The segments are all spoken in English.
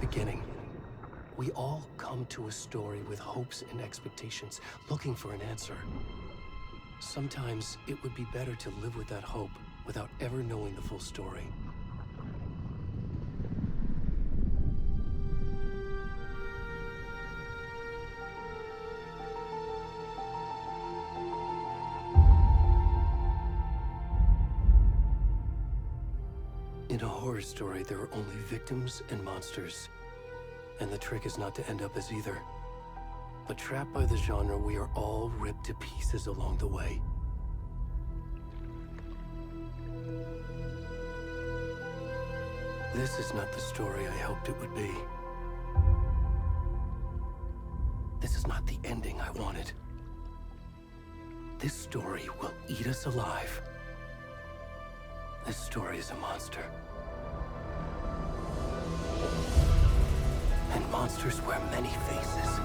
beginning. We all come to a story with hopes and expectations, looking for an answer. Sometimes it would be better to live with that hope without ever knowing the full story. In a horror story, there are only victims and monsters. And the trick is not to end up as either. But trapped by the genre, we are all ripped to pieces along the way. This is not the story I hoped it would be. This is not the ending I wanted. This story will eat us alive. This story is a monster. And monsters wear many faces.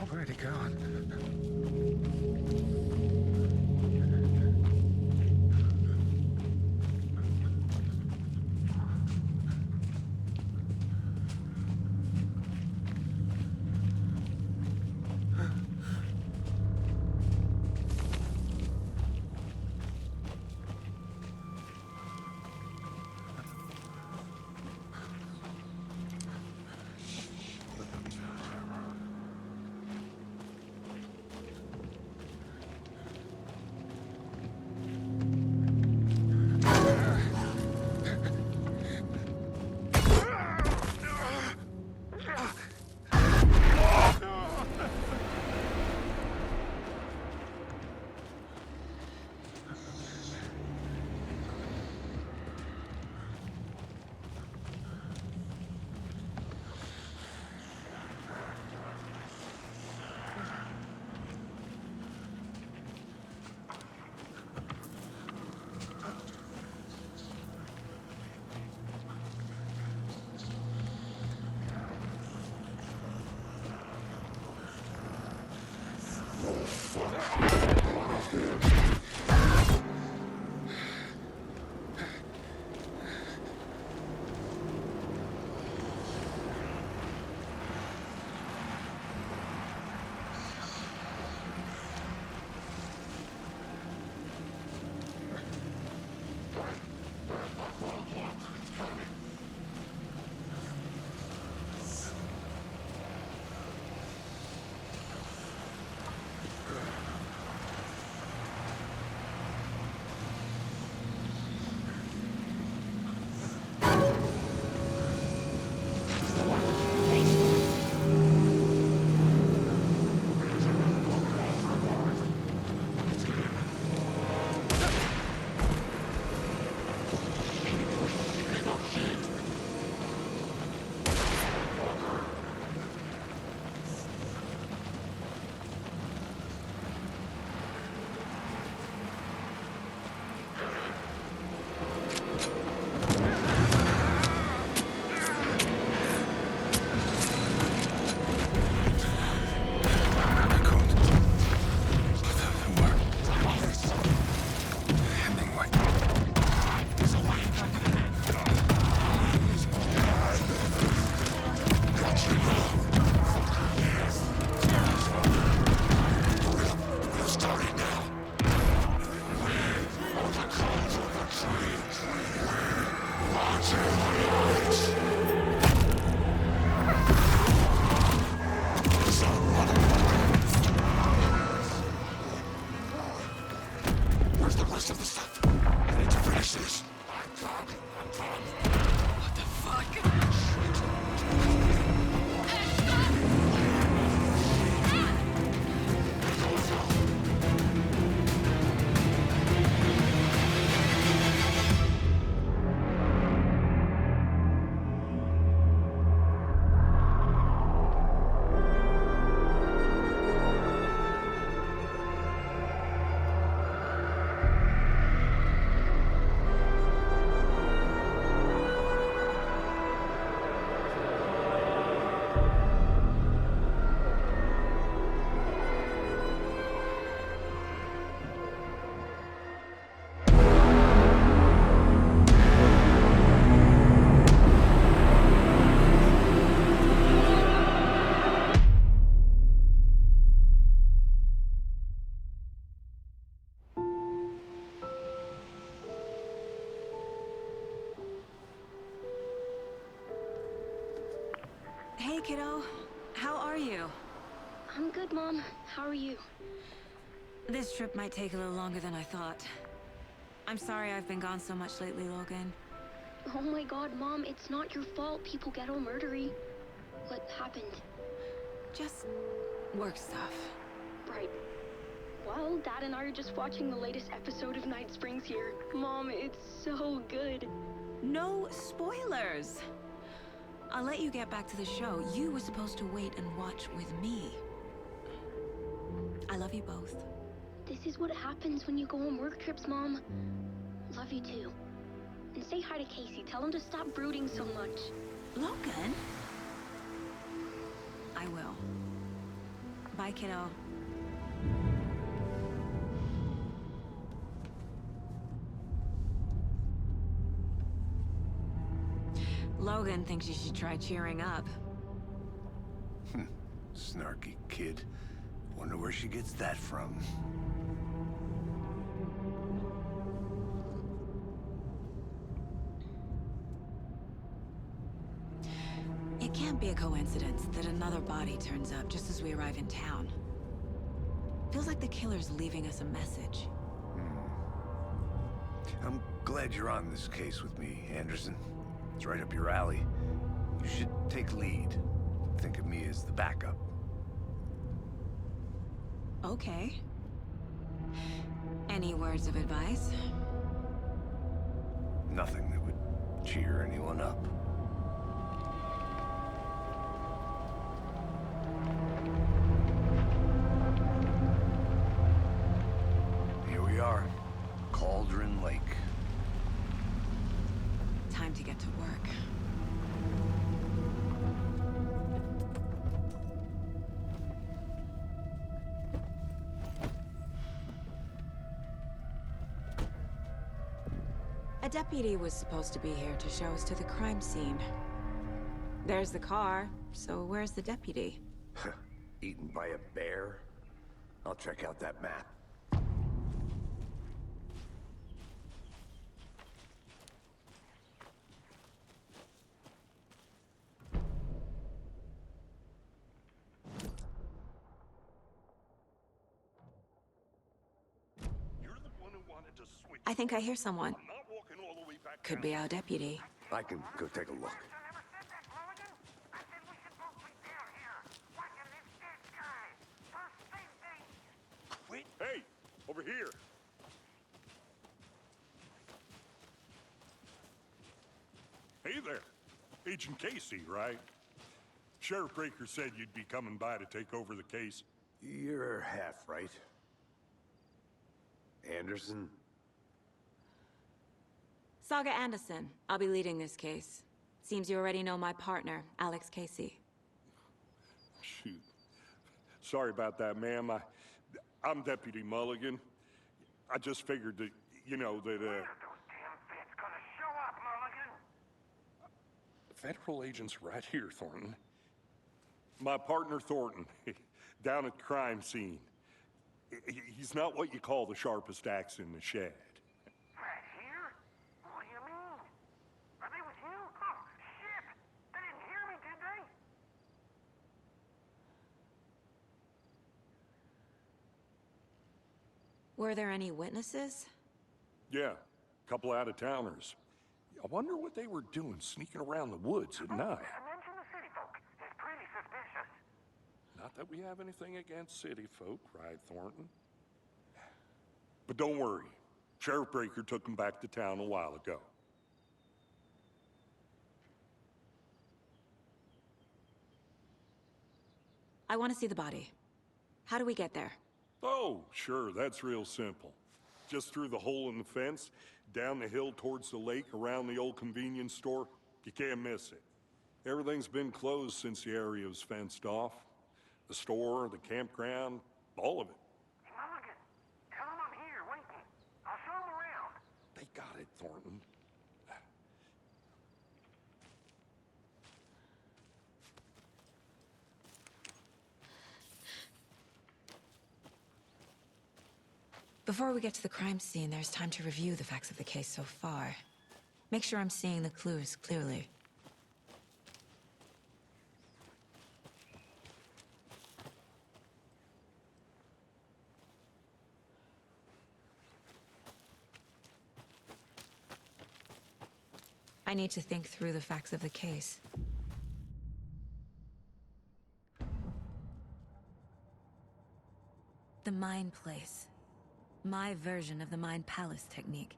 Where'd he gone? Hey, kiddo. How are you? I'm good, Mom. How are you? This trip might take a little longer than I thought. I'm sorry I've been gone so much lately, Logan. Oh my god, Mom, it's not your fault people get all murdery. What happened? Just work stuff. Right. Well, Dad and I are just watching the latest episode of Night Springs here. Mom, it's so good. No spoilers! I'll let you get back to the show. You were supposed to wait and watch with me. I love you both. This is what happens when you go on work trips, Mom. Love you too. And say hi to Casey. Tell him to stop brooding so much. Logan? I will. Bye, kiddo. Logan thinks you should try cheering up. Snarky kid. Wonder where she gets that from. It can't be a coincidence that another body turns up just as we arrive in town. Feels like the killer's leaving us a message. I'm glad you're on this case with me, Anderson. It's right up your alley. You should take lead. Think of me as the backup. Okay. Any words of advice? Nothing that would cheer anyone up. Here we are. Cauldron Lake. Time to get to work. A deputy was supposed to be here to show us to the crime scene. There's the car, so where's the deputy? Eaten by a bear? I'll check out that map. I think I hear someone. Could be our deputy. I can go take a look. Hey, over here. Hey there. Agent Casey, right? Sheriff Breaker said you'd be coming by to take over the case. You're half right. Anderson? Saga Anderson. I'll be leading this case. Seems you already know my partner, Alex Casey. Shoot. Sorry about that, ma'am. I'm Deputy Mulligan. I just figured that, you know, that, When are those damn vets gonna show up, Mulligan? federal agent's right here, Thornton. My partner, Thornton, down at the crime scene. He's not what you call the sharpest axe in the shed. Right here? What do you mean? Are they with you? Oh, shit! They didn't hear me, did they? Were there any witnesses? Yeah, a couple out-of-towners. I wonder what they were doing sneaking around the woods at night. Mention the city folk. It's pretty suspicious. Not that we have anything against city folk, cried Thornton. But don't worry. Sheriff Breaker took them back to town a while ago. I want to see the body. How do we get there? Oh, sure, that's real simple. Just through the hole in the fence, down the hill towards the lake, around the old convenience store. You can't miss it. Everything's been closed since the area was fenced off. The store, the campground, all of it. Hey, Mulligan, tell them I'm here, waiting. I'll show them around. They got it, Thornton. Before we get to the crime scene, there's time to review the facts of the case so far. Make sure I'm seeing the clues clearly. I need to think through the facts of the case. The Mind Place. My version of the Mind Palace technique.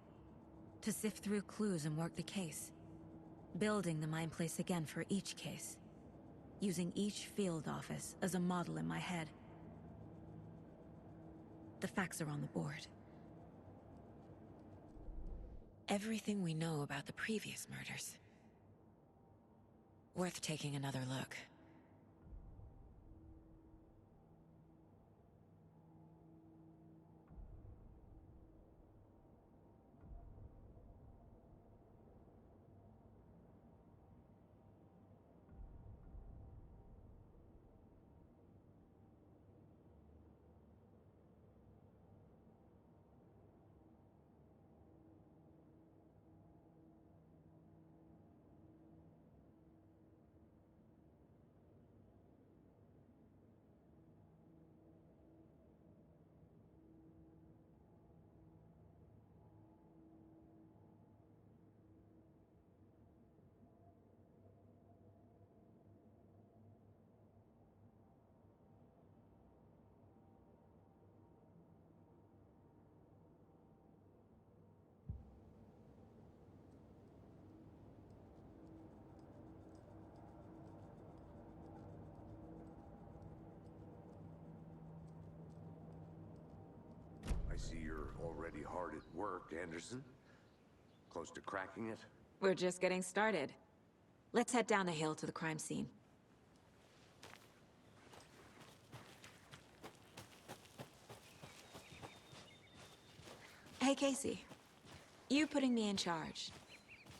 To sift through clues and work the case. Building the Mind Place again for each case. Using each field office as a model in my head. The facts are on the board. Everything we know about the previous murders. Worth taking another look. I see you're already hard at work, Anderson. Close to cracking it? We're just getting started. Let's head down the hill to the crime scene. Hey, Casey. You putting me in charge.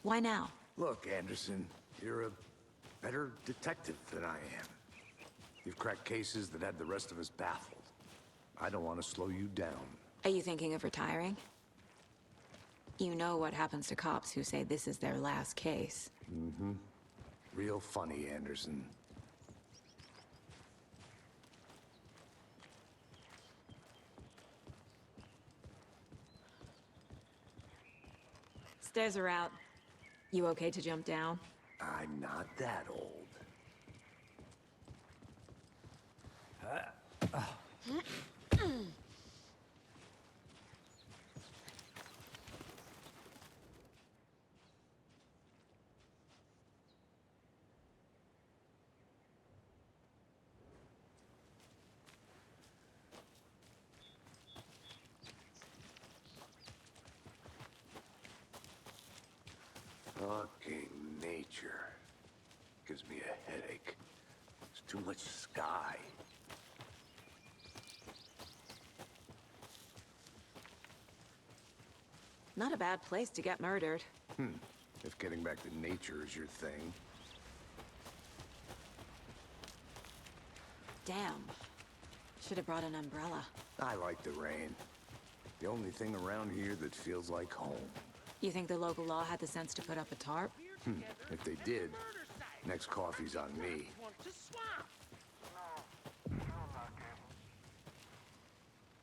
Why now? Look, Anderson, you're a better detective than I am. You've cracked cases that had the rest of us baffled. I don't want to slow you down. Are you thinking of retiring? You know what happens to cops who say this is their last case. Mm-hmm. Real funny, Anderson. Stairs are out. You okay to jump down? I'm not that old. Fucking nature. Gives me a headache. There's too much sky. Not a bad place to get murdered. If getting back to nature is your thing. Damn. Should have brought an umbrella. I like the rain. The only thing around here that feels like home. You think the local law had the sense to put up a tarp? If they did, next coffee's on me.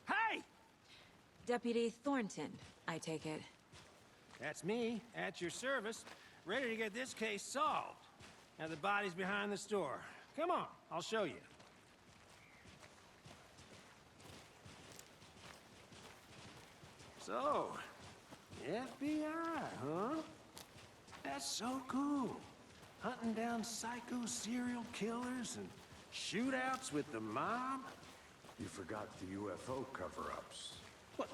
Hey! Deputy Thornton, I take it. That's me, at your service, ready to get this case solved. Now the body's behind the store. Come on, I'll show you. So, FBI, huh? That's so cool. Hunting down psycho serial killers and shootouts with the mob. You forgot the UFO cover-ups. What?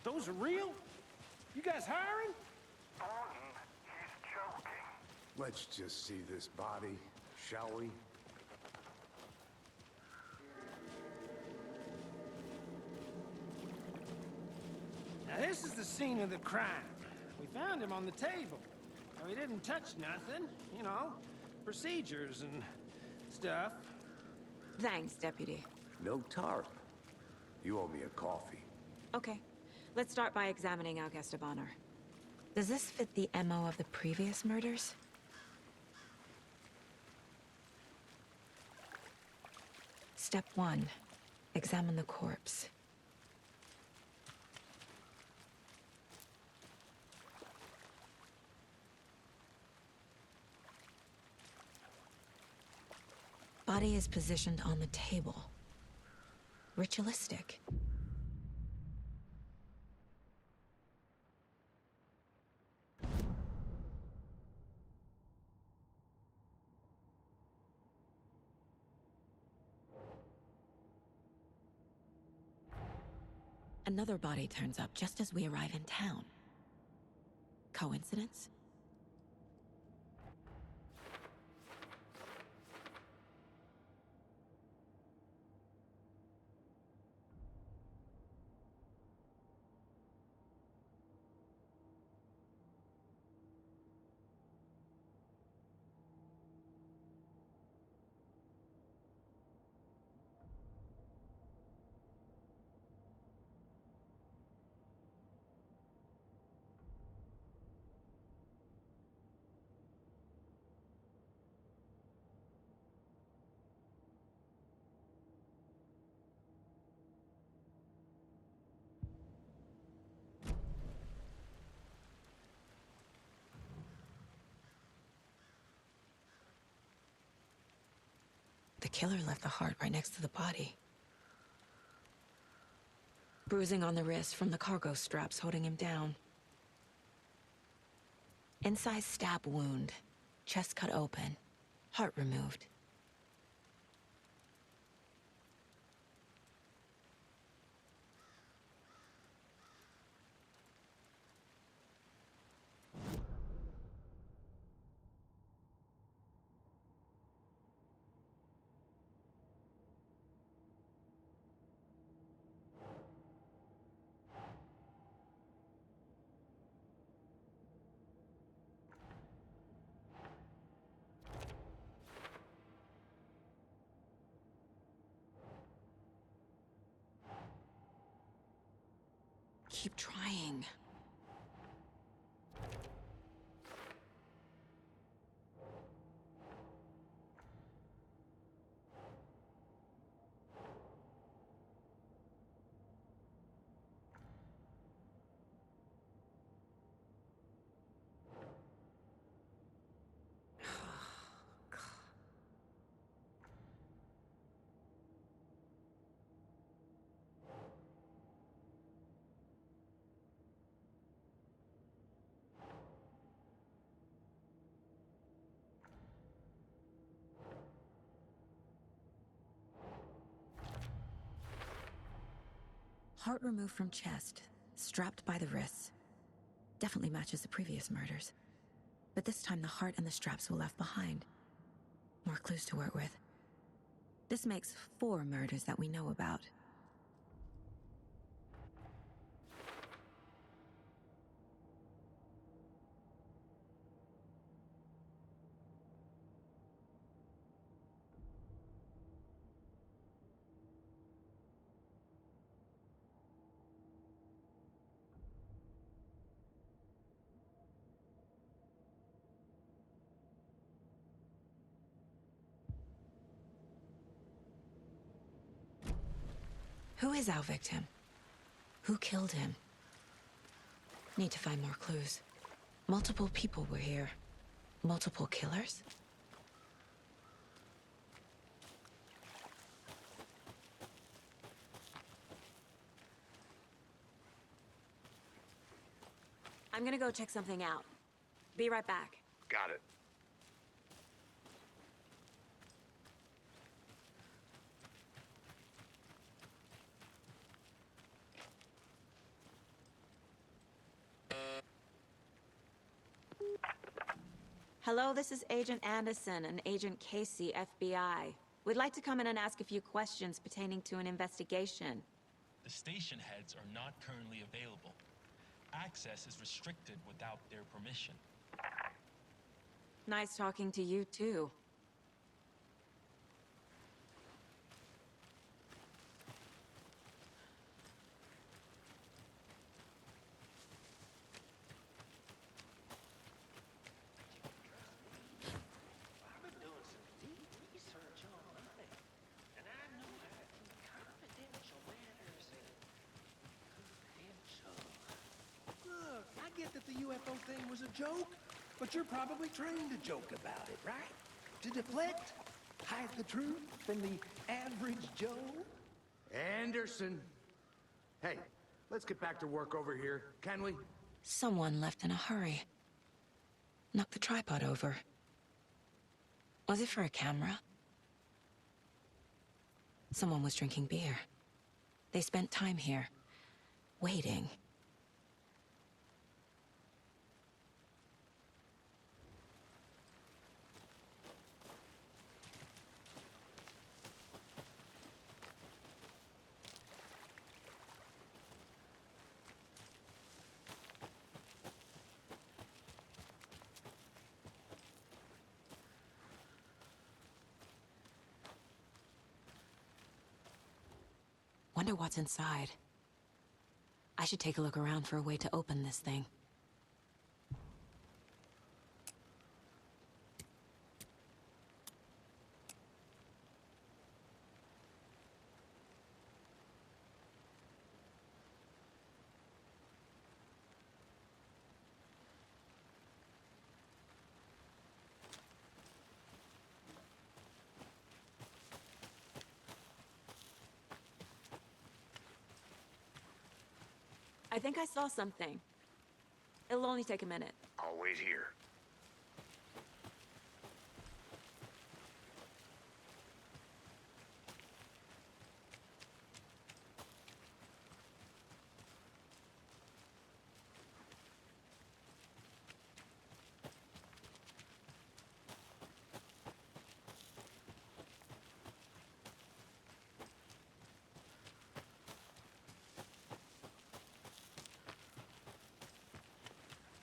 Those are real? You guys hiring? Thornton, he's joking. Let's just see this body, shall we? Now this is the scene of the crime. We found him on the table. Now, he didn't touch nothing, you know, procedures and stuff. Thanks, Deputy. No tarp. You owe me a coffee. Okay. Let's start by examining Augusta Bonner. Does this fit the MO of the previous murders? Step 1. Examine the corpse. Body is positioned on the table. Ritualistic. Another body turns up just as we arrive in town. Coincidence? The killer left the heart right next to the body. Bruising on the wrist from the cargo straps holding him down. Inside stab wound, chest cut open, heart removed. Keep trying. Heart removed from chest, strapped by the wrists. Definitely matches the previous murders. But this time the heart and the straps were left behind. More clues to work with. This makes 4 murders that we know about. Who is our victim? Who killed him? Need to find more clues. Multiple people were here. Multiple killers? I'm gonna go check something out. Be right back. Got it. Hello, this is Agent Anderson and Agent Casey, FBI. We'd like to come in and ask a few questions pertaining to an investigation. The station heads are not currently available. Access is restricted without their permission. Nice talking to you, too. I've been doing some deep research online, and I know how to keep confidential matters confidential. Look, I get that the UFO thing was a joke, but you're probably trained to joke about it, right? To deflect? hide the truth from the average Joe? Anderson! Hey, let's get back to work over here, can we? Someone left in a hurry. Knocked the tripod over. Was it for a camera? Someone was drinking beer. They spent time here, waiting. Wonder what's inside. I should take a look around for a way to open this thing. I think I saw something. It'll only take a minute. I'll wait here.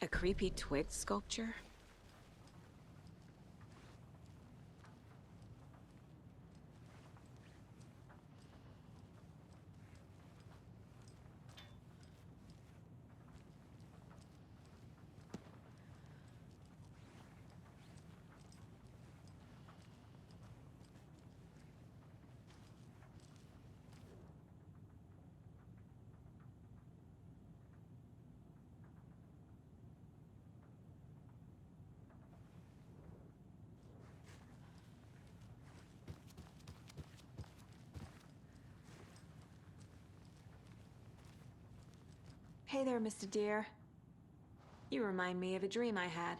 A creepy twig sculpture? Hey there, Mr. Deer. You remind me of a dream I had.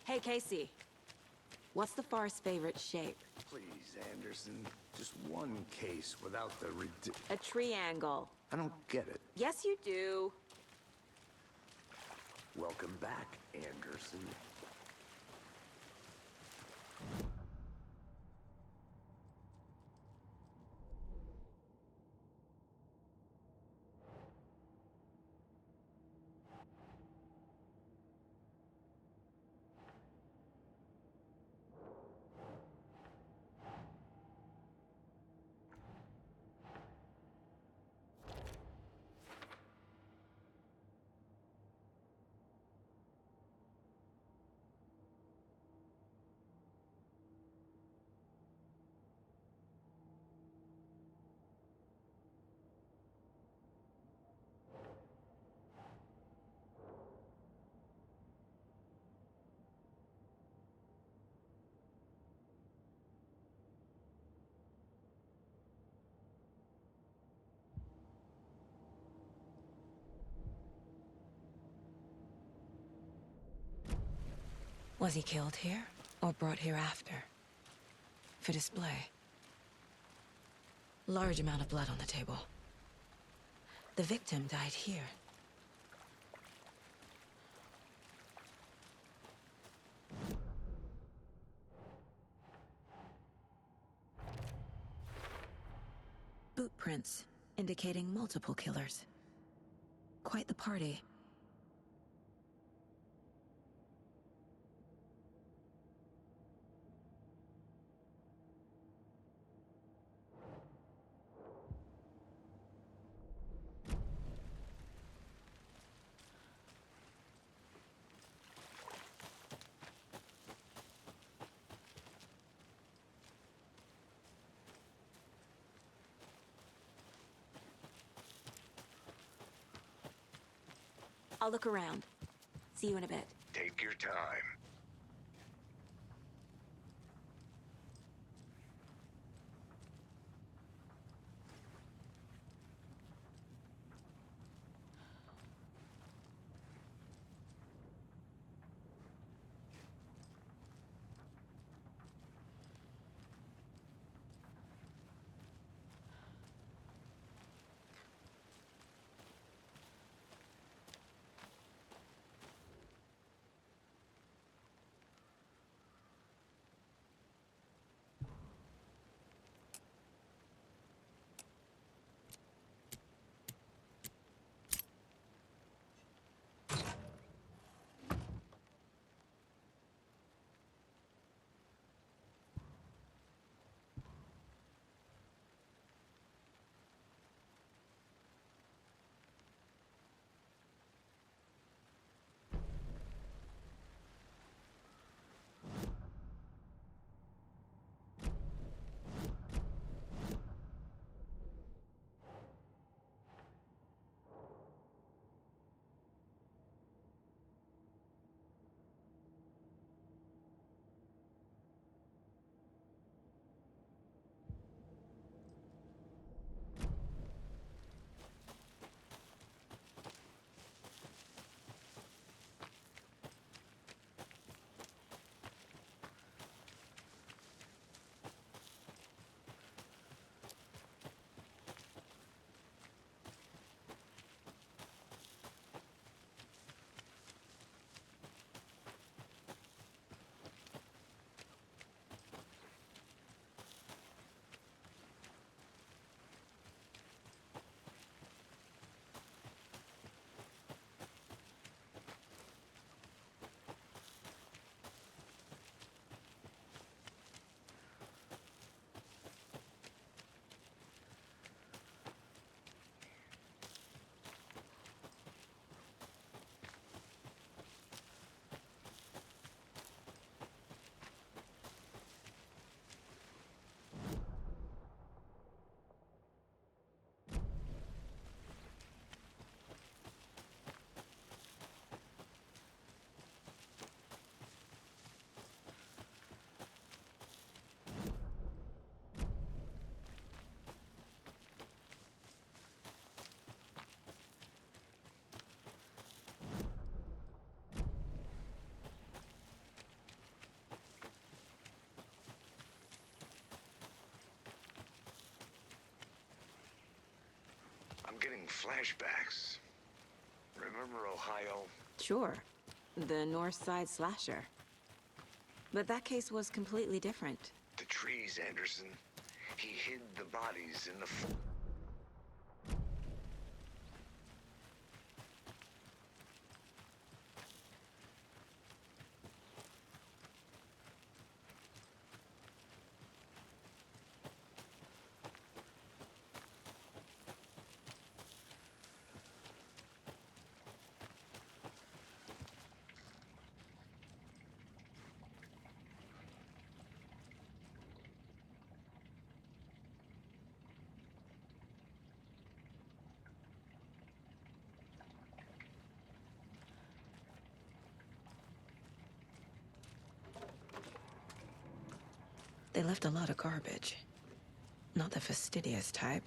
Hey, Casey. What's the far's favorite shape? Please, Anderson. Just one case without the A triangle. I don't get it. Yes, you do. Welcome back, Anderson. Was he killed here, or brought here after? For display. Large amount of blood on the table. The victim died here. Boot prints, indicating multiple killers. Quite the party. I'll look around. See you in a bit. Take your time. I'm getting flashbacks. Remember Ohio? Sure. The North Side slasher. But that case was completely different. The trees, Anderson. He hid the bodies in the... They left a lot of garbage. Not the fastidious type.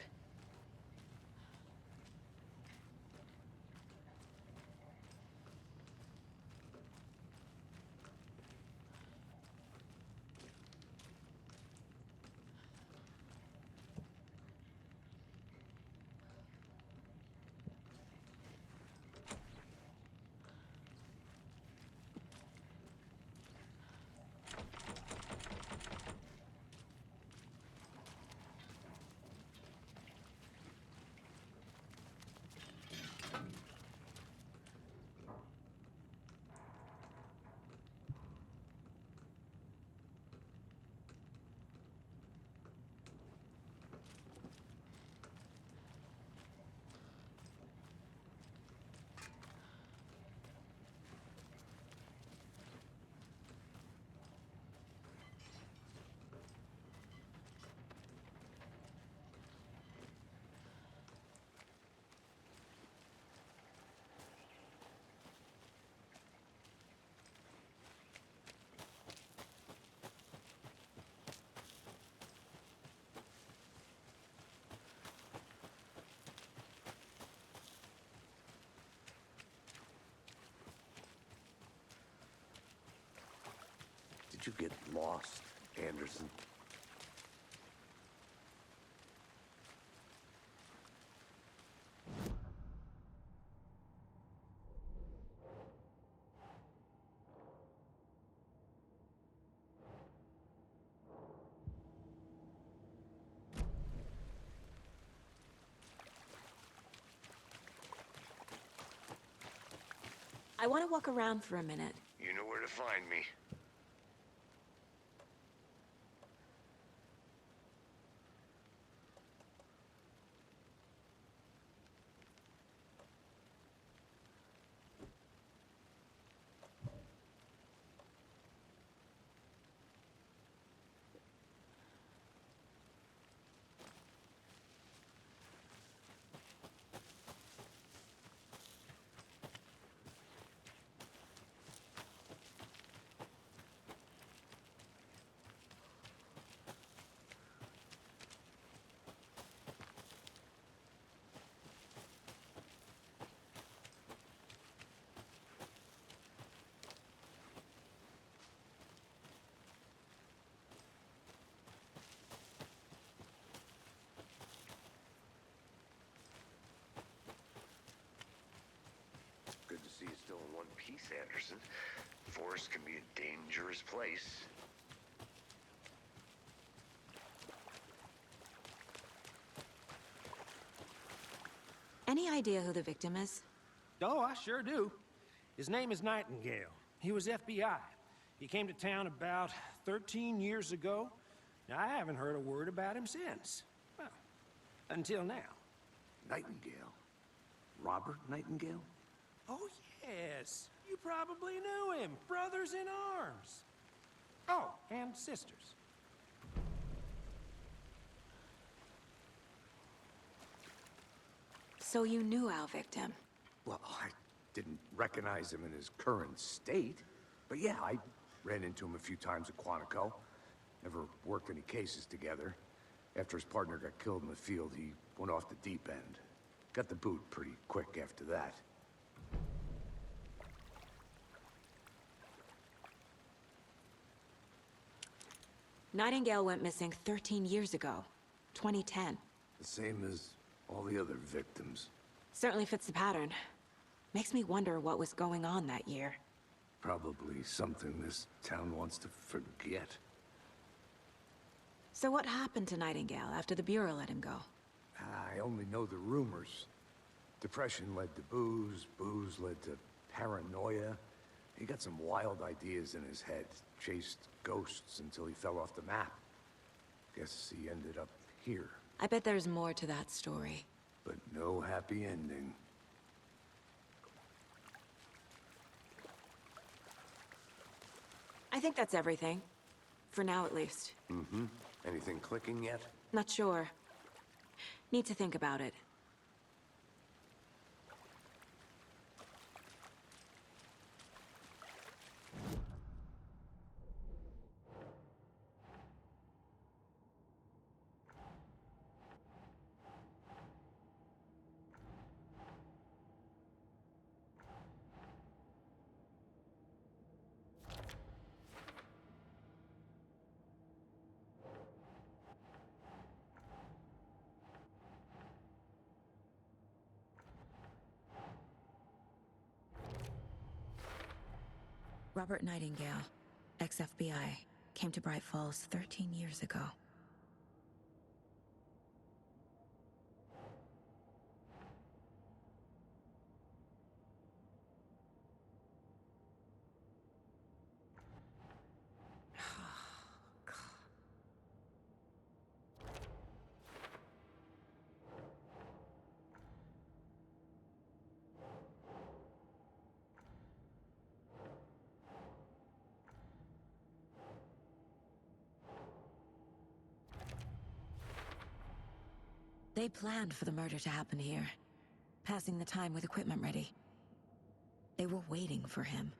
Did you get lost, Anderson? I want to walk around for a minute. You know where to find me. Good to see you still in one piece, Anderson. Forest can be a dangerous place. Any idea who the victim is? Oh, I sure do. His name is Nightingale. He was FBI. He came to town about 13 years ago. Now, I haven't heard a word about him since. Well, until now. Nightingale? Robert Nightingale? Oh, yes. You probably knew him. Brothers in arms. Oh, and sisters. So you knew our victim? Well, I didn't recognize him in his current state. But yeah, I ran into him a few times at Quantico. Never worked any cases together. After his partner got killed in the field, he went off the deep end. Got the boot pretty quick after that. Nightingale went missing 13 years ago. 2010. The same as All the other victims. Certainly fits the pattern. Makes me wonder what was going on that year. Probably something this town wants to forget. So what happened to Nightingale after the Bureau let him go? I only know the rumors. Depression led to booze, booze led to paranoia. He got some wild ideas in his head, chased ghosts until he fell off the map. Guess he ended up here, I bet there's more to that story. but no happy ending. I think that's everything. For now, at least. Mm-hmm. Anything clicking yet? Not sure. Need to think about it. Robert Nightingale, ex-FBI, came to Bright Falls 13 years ago. They planned for the murder to happen here, passing the time with equipment ready. They were waiting for him.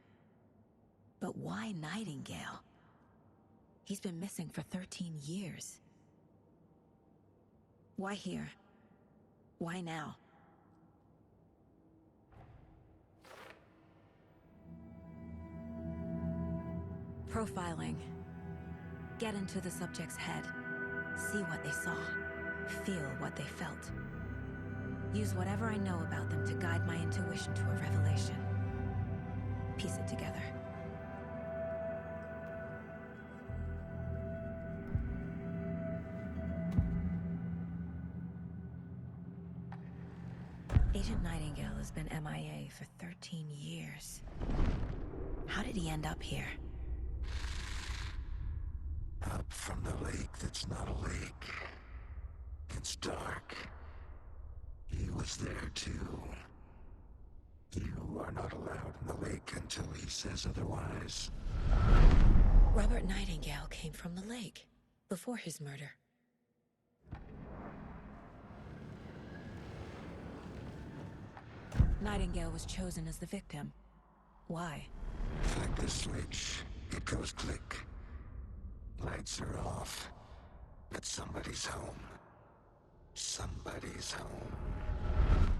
But why Nightingale? He's been missing for 13 years. Why here? Why now? Profiling. Get into the subject's head. See what they saw. Feel what they felt. Use whatever I know about them to guide my intuition to a revelation. Piece it together. Agent Nightingale has been MIA for 13 years. How did he end up here? Up from the lake that's not a lake. It's dark. He was there too. You are not allowed in the lake until he says otherwise. Robert Nightingale came from the lake, before his murder. Nightingale was chosen as the victim. Why? Flick the switch. It goes click. Lights are off. But somebody's home. Somebody's home.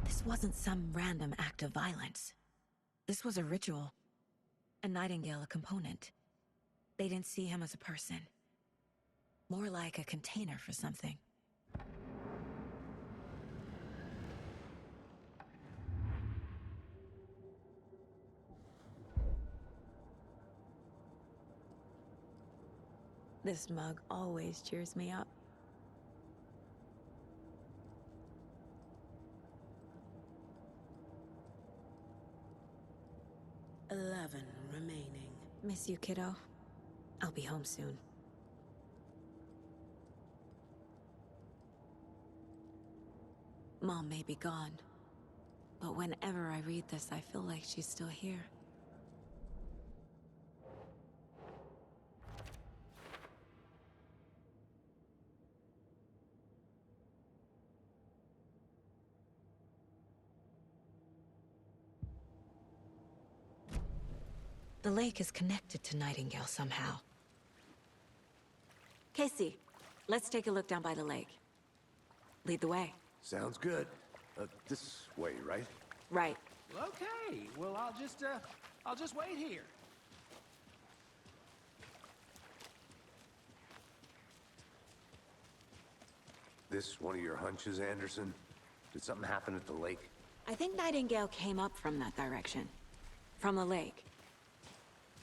This wasn't some random act of violence. This was a ritual. And Nightingale a component. They didn't see him as a person. More like a container for something. This mug always cheers me up. "11 remaining. Miss you, kiddo. I'll be home soon. Mom may be gone, but whenever I read this, I feel like she's still here. The lake is connected to Nightingale somehow. Casey, let's take a look down by the lake. Lead the way. Sounds good. This way, right? Right. Okay, well, I'll just wait here. This one of your hunches, Anderson? Did something happen at the lake? I think Nightingale came up from that direction. From the lake.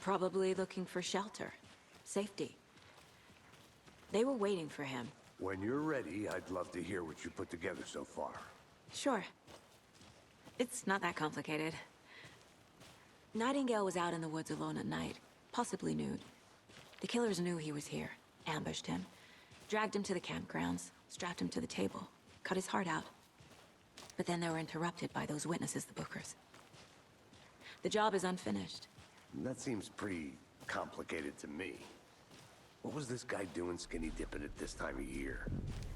Probably looking for shelter. Safety. They were waiting for him. When you're ready, I'd love to hear what you put together so far. Sure. It's not that complicated. Nightingale was out in the woods alone at night, possibly nude. The killers knew he was here, ambushed him, dragged him to the campgrounds, strapped him to the table, cut his heart out. But then they were interrupted by those witnesses, the Bookers. The job is unfinished. That seems pretty complicated to me. What was this guy doing skinny dipping at this time of year?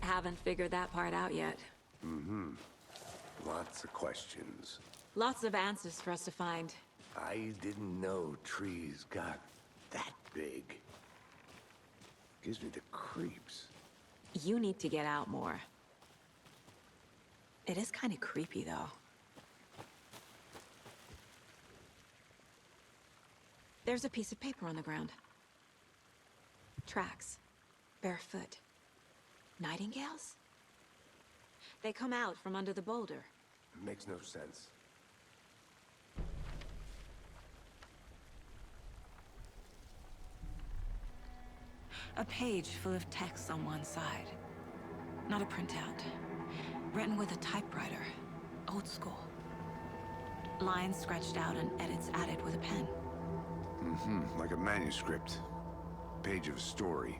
Haven't figured that part out yet. Lots of questions. Lots of answers for us to find. I didn't know trees got that big. Gives me the creeps. You need to get out more. It is kind of creepy, though. There's a piece of paper on the ground. Tracks. Barefoot. Nightingales? They come out from under the boulder. It makes no sense. A page full of text on one side. Not a printout. Written with a typewriter. Old school. Lines scratched out and edits added with a pen. Like a manuscript. Page of a story.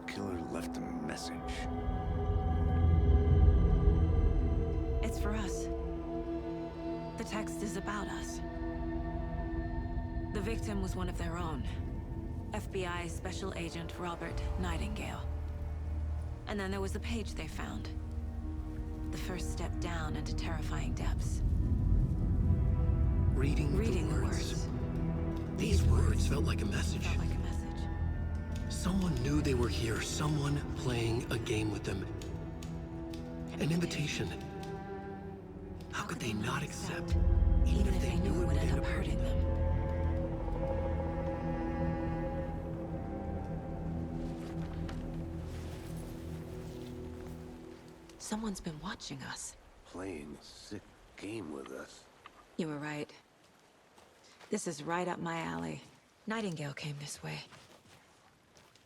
Killer left a message. It's for us. The text is about us. The victim was one of their own. FBI Special Agent Robert Nightingale. And then there was the page they found. The first step down into terrifying depths. Reading the words. These words felt like a message. Felt like a message. Someone knew they were here, someone playing a game with them. An invitation. How could they not accept, even if they knew it would end up hurting them? Someone's been watching us. Playing a sick game with us. You were right. This is right up my alley. Nightingale came this way.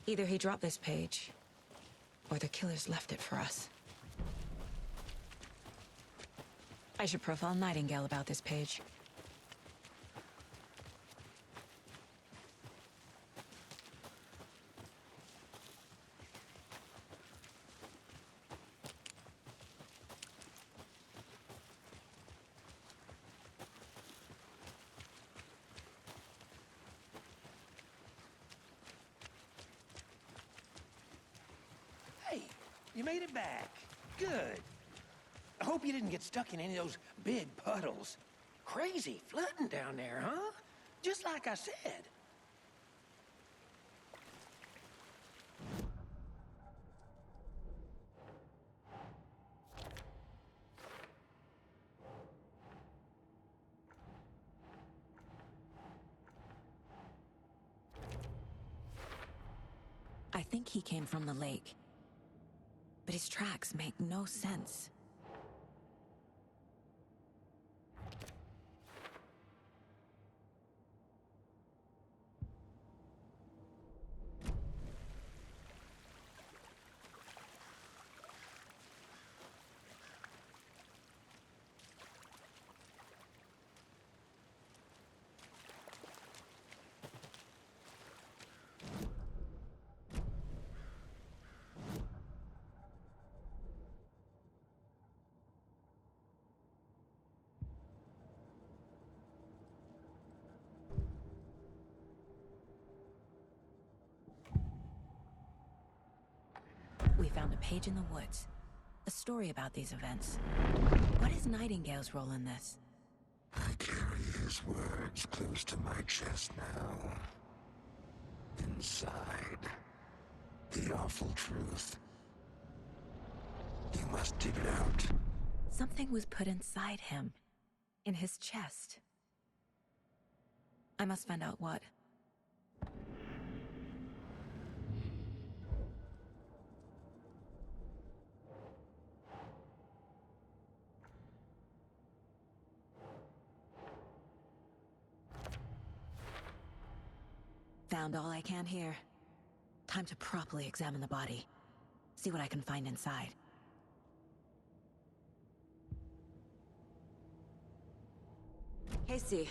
Either he dropped this page, or the killers left it for us. I should profile Nightingale about this page. Hey, you made it back. Good. I hope you didn't get stuck in any of those big puddles. Crazy flooding down there, huh? Just like I said. I think he came from the lake. But his tracks make no sense. We found a page in the woods. A story about these events. What is Nightingale's role in this? I carry his words close to my chest now. Inside, the awful truth. You must dig it out. Something was put inside him. In his chest. I must find out what. Found all I can here. Time to properly examine the body. See what I can find inside. Casey,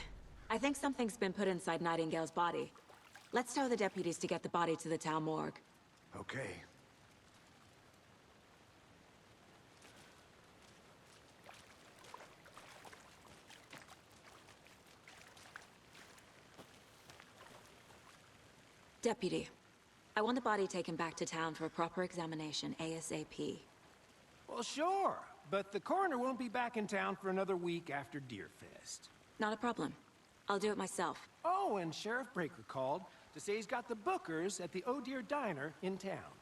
I think something's been put inside Nightingale's body. Let's tell the deputies to get the body to the town morgue. Okay. Deputy, I want the body taken back to town for a proper examination, ASAP. Well, sure, but the coroner won't be back in town for another week after Deerfest. Not a problem. I'll do it myself. Oh, and Sheriff Breaker called to say he's got the Bookers at the Oh Dear Diner in town.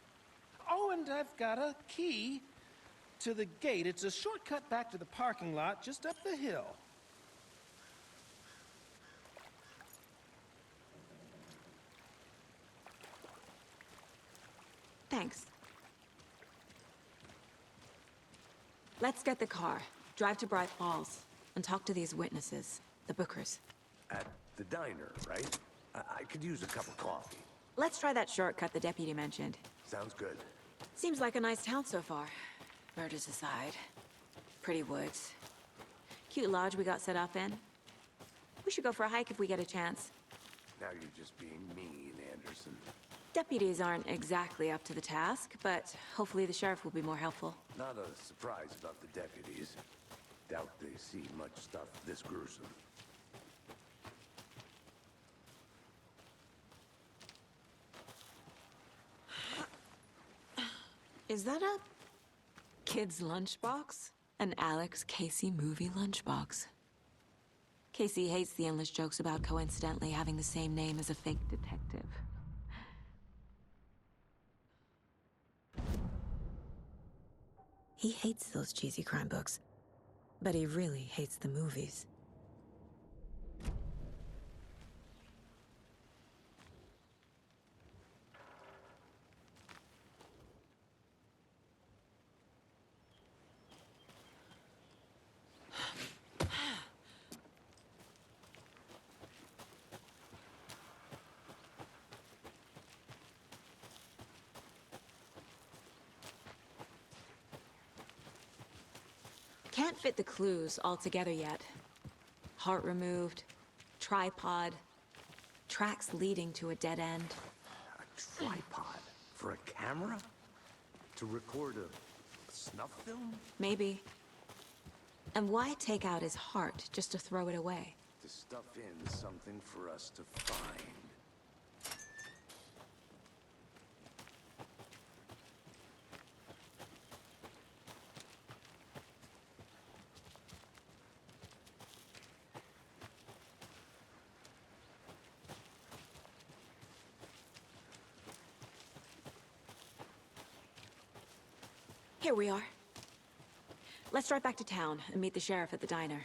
Oh, and I've got a key to the gate. It's a shortcut back to the parking lot just up the hill. Thanks. Let's get the car, drive to Bright Falls, and talk to these witnesses, the Bookers. At the diner, right? I could use a cup of coffee. Let's try that shortcut the deputy mentioned. Sounds good. Seems like a nice town so far. Murders aside. Pretty woods. Cute lodge we got set up in. We should go for a hike if we get a chance. Now you're just being mean, Anderson. Deputies aren't exactly up to the task, but hopefully the sheriff will be more helpful. Not a surprise about the deputies. Doubt they see much stuff this gruesome. Is that a kid's lunchbox? An Alex Casey movie lunchbox. Casey hates the endless jokes about coincidentally having the same name as a fake detective. He hates those cheesy crime books, but he really hates the movies. Can't fit the clues all together yet. Heart removed, tripod, tracks leading to a dead end. A tripod? For a camera? To record a snuff film? Maybe. And why take out his heart just to throw it away? To stuff in something for us to find. Here we are. Let's drive back to town and meet the sheriff at the diner.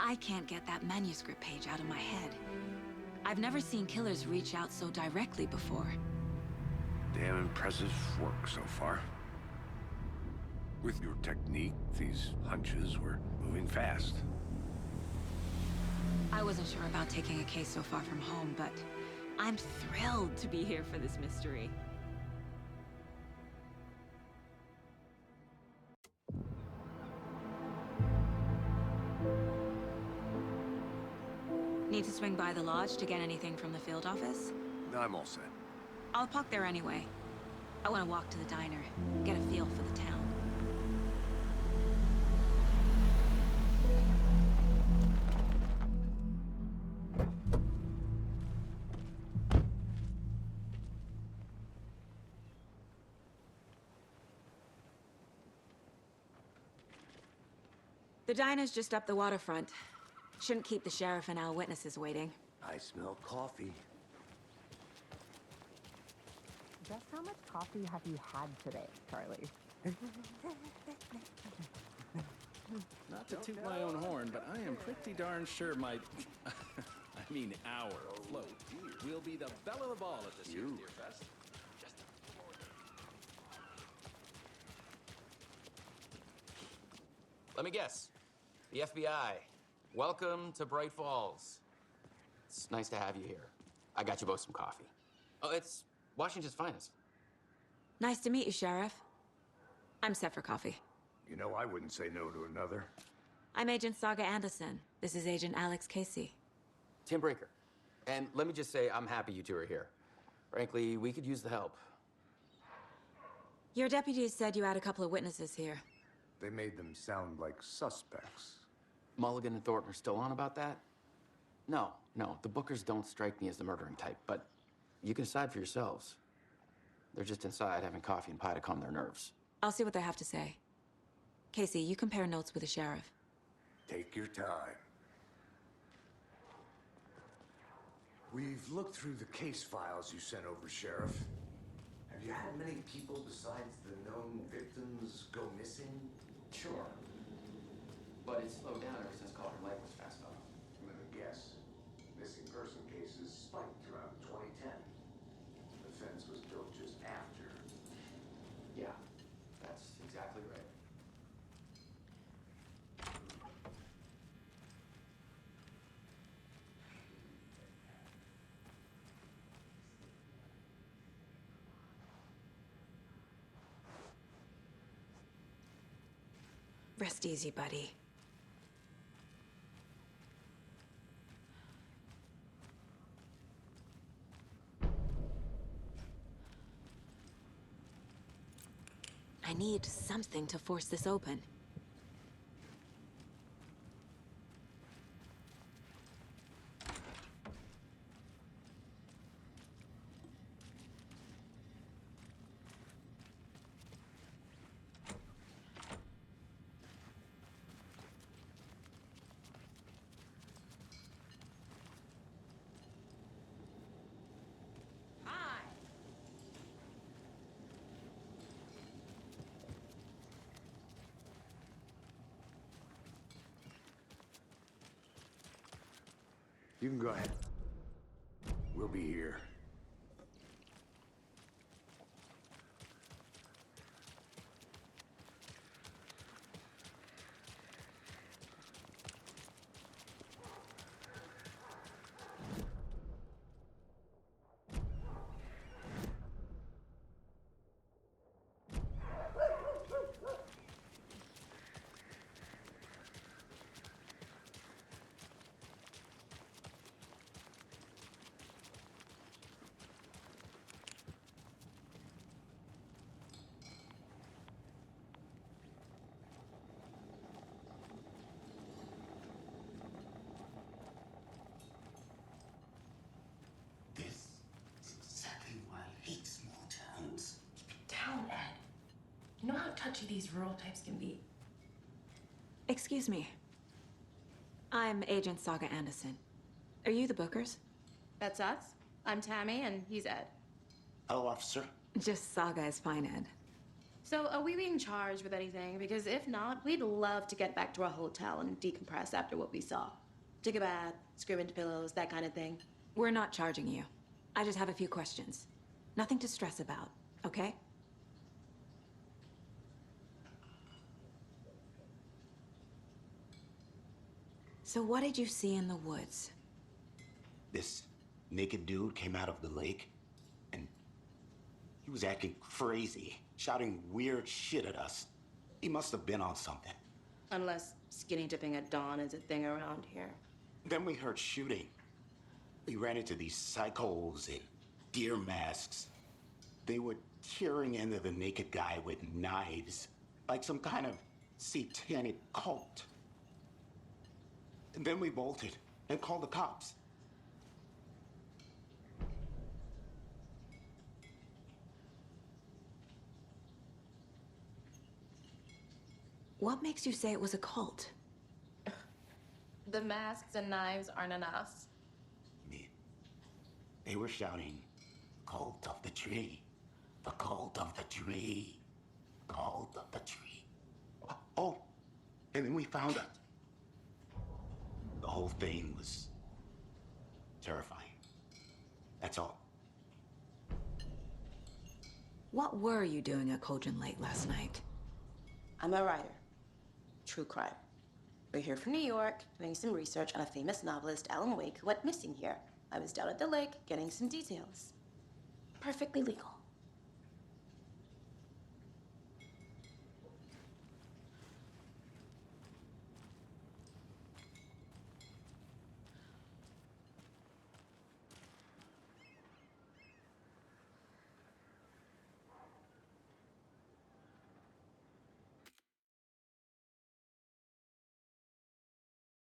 I can't get that manuscript page out of my head. I've never seen killers reach out so directly before. Damn impressive work so far. With your technique, these hunches were moving fast. I wasn't sure about taking a case so far from home, but I'm thrilled to be here for this mystery. Need to swing by the lodge to get anything from the field office? I'm all set. I'll park there anyway. I want to walk to the diner, get a feel for the town. The diner's just up the waterfront. Shouldn't keep the sheriff and our witnesses waiting. I smell coffee. Just how much coffee have you had today, Charlie? Not to toot my own horn, but I am pretty darn sure my... I mean our float will be the belle of the ball at this year's Deer Fest. Let me guess. The FBI. Welcome to Bright Falls. It's nice to have you here. I got you both some coffee. Oh, it's Washington's finest. Nice to meet you, Sheriff. I'm set for coffee. You know, I wouldn't say no to another. I'm Agent Saga Anderson. This is Agent Alex Casey. Tim Breaker. And let me just say, I'm happy you two are here. Frankly, we could use the help. Your deputies said you had a couple of witnesses here. They made them sound like suspects. Mulligan and Thornton are still on about that? No, the Bookers don't strike me as the murdering type, but you can decide for yourselves. They're just inside having coffee and pie to calm their nerves. I'll see what they have to say. Casey, you compare notes with the sheriff. Take your time. We've looked through the case files you sent over, Sheriff. Have you had many people besides the known victims go missing? Sure. But it's slowed down ever since Calder Lake was fast enough. Let me guess. Missing person cases spiked around 2010. The fence was built just after. Yeah, that's exactly right. Rest easy, buddy. I need something to force this open. You can go ahead. We'll be here. Down, Ed. You know how touchy these rural types can be. Excuse me. I'm Agent Saga Anderson. Are you the Bookers? That's us. I'm Tammy, and he's Ed. Hello, officer. Just Saga is fine, Ed. So, are we being charged with anything? Because if not, we'd love to get back to our hotel and decompress after what we saw. Take a bath, scream into pillows, that kind of thing. We're not charging you. I just have a few questions. Nothing to stress about, okay? So what did you see in the woods? This naked dude came out of the lake, and he was acting crazy, shouting weird shit at us. He must have been on something. Unless skinny dipping at dawn is a thing around here. Then we heard shooting. We ran into these psychos in deer masks. They were tearing into the naked guy with knives, like some kind of satanic cult. And then we bolted and called the cops. What makes you say it was a cult? The masks and knives aren't enough. They were shouting, "Cult of the tree, the cult of the tree." called the tree. Oh, and then we found it. The whole thing was terrifying. That's all. What were you doing at Cauldron Lake last night? I'm a writer. True crime. We're here from New York, doing some research on a famous novelist, Alan Wake, who went missing here. I was down at the lake, getting some details. Perfectly legal.